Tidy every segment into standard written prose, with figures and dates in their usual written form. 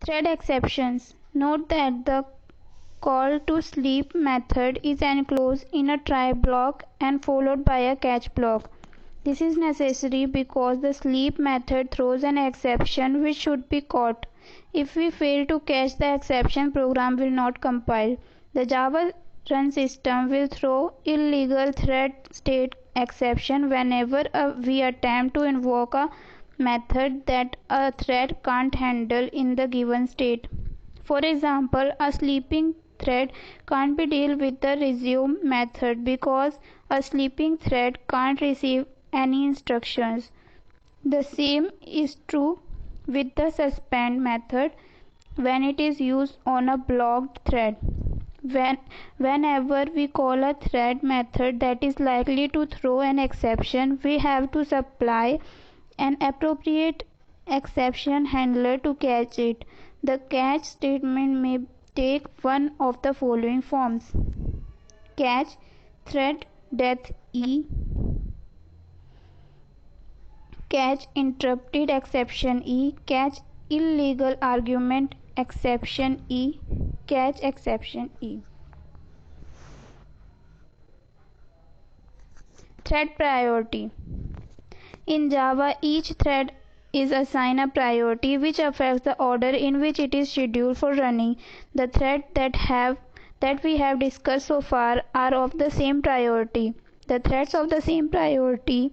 Thread exceptions. Note that the call to sleep method is enclosed in a try block and followed by a catch block. This is necessary because the sleep method throws an exception which should be caught. If we fail to catch the exception, program will not compile. The Java run system will throw illegal thread state exception whenever we attempt to invoke a method that a thread can't handle in the given state. For example, a sleeping thread can't be deal with the resume method because a sleeping thread can't receive any instructions. The same is true with the suspend method when it is used on a blocked thread. Whenever we call a thread method that is likely to throw an exception, we have to supply an appropriate exception handler to catch it. The catch statement may take one of the following forms: catch thread death E, catch interrupted exception E, catch illegal argument exception E, catch exception E. Thread priority. In Java, each thread is assigned a priority which affects the order in which it is scheduled for running. The threads that we have discussed so far are of the same priority. The threads of the same priority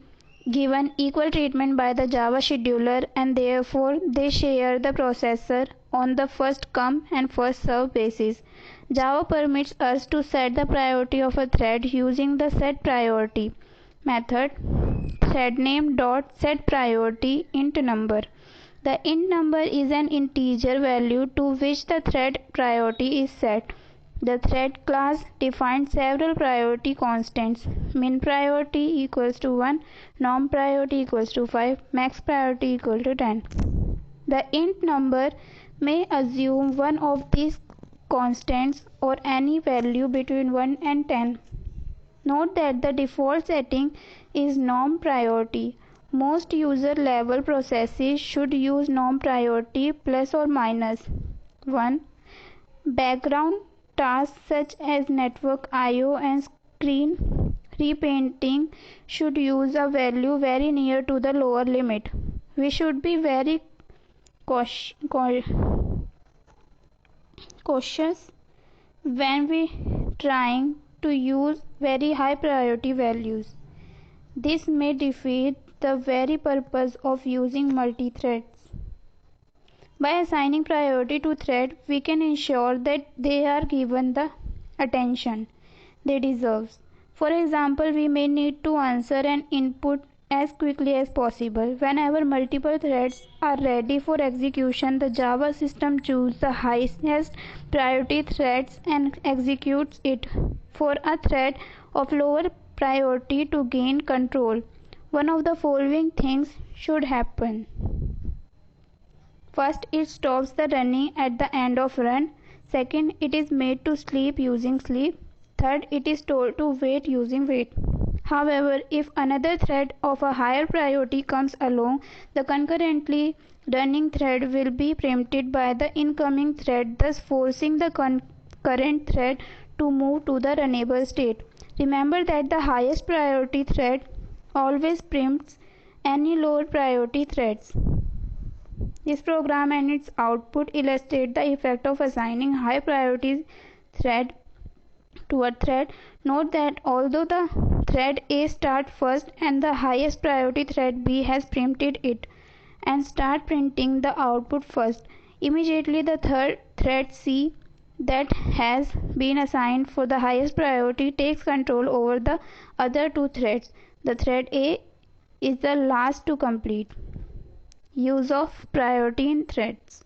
given equal treatment by the Java scheduler, and therefore they share the processor on the first come and first serve basis. Java permits us to set the priority of a thread using the setPriority method. Thread name dot set priority int number. The int number is an integer value to which the thread priority is set. The thread class defines several priority constants. Min priority equals to 1, norm priority equals to 5, max priority equal to 10. The int number may assume one of these constants or any value between 1 and 10. Note that the default setting is norm priority. Most user level processes should use norm priority plus or minus 1. Background tasks such as network I/O and screen repainting should use a value very near to the lower limit. We should be very cautious when we trying to use very high priority values. This may defeat the very purpose of using multi-threads. By assigning priority to thread, we can ensure that they are given the attention they deserve. For example, we may need to answer an input as quickly as possible. Whenever multiple threads are ready for execution, the Java system chooses the highest priority threads and executes it. For a thread of lower priority to gain control, one of the following things should happen. First, it stops the running at the end of run. Second, it is made to sleep using sleep. Third, it is told to wait using wait. However, if another thread of a higher priority comes along, the concurrently running thread will be preempted by the incoming thread, thus forcing the current thread to move to the runnable state. Remember that the highest priority thread always preempts any lower priority threads. This program and its output illustrate the effect of assigning high priority thread to a thread. Note that although the thread A starts first and the highest priority thread B has preempted it and start printing the output first, immediately the third thread C that has been assigned for the highest priority takes control over the other two threads. The thread A is the last to complete. Use of priority in threads.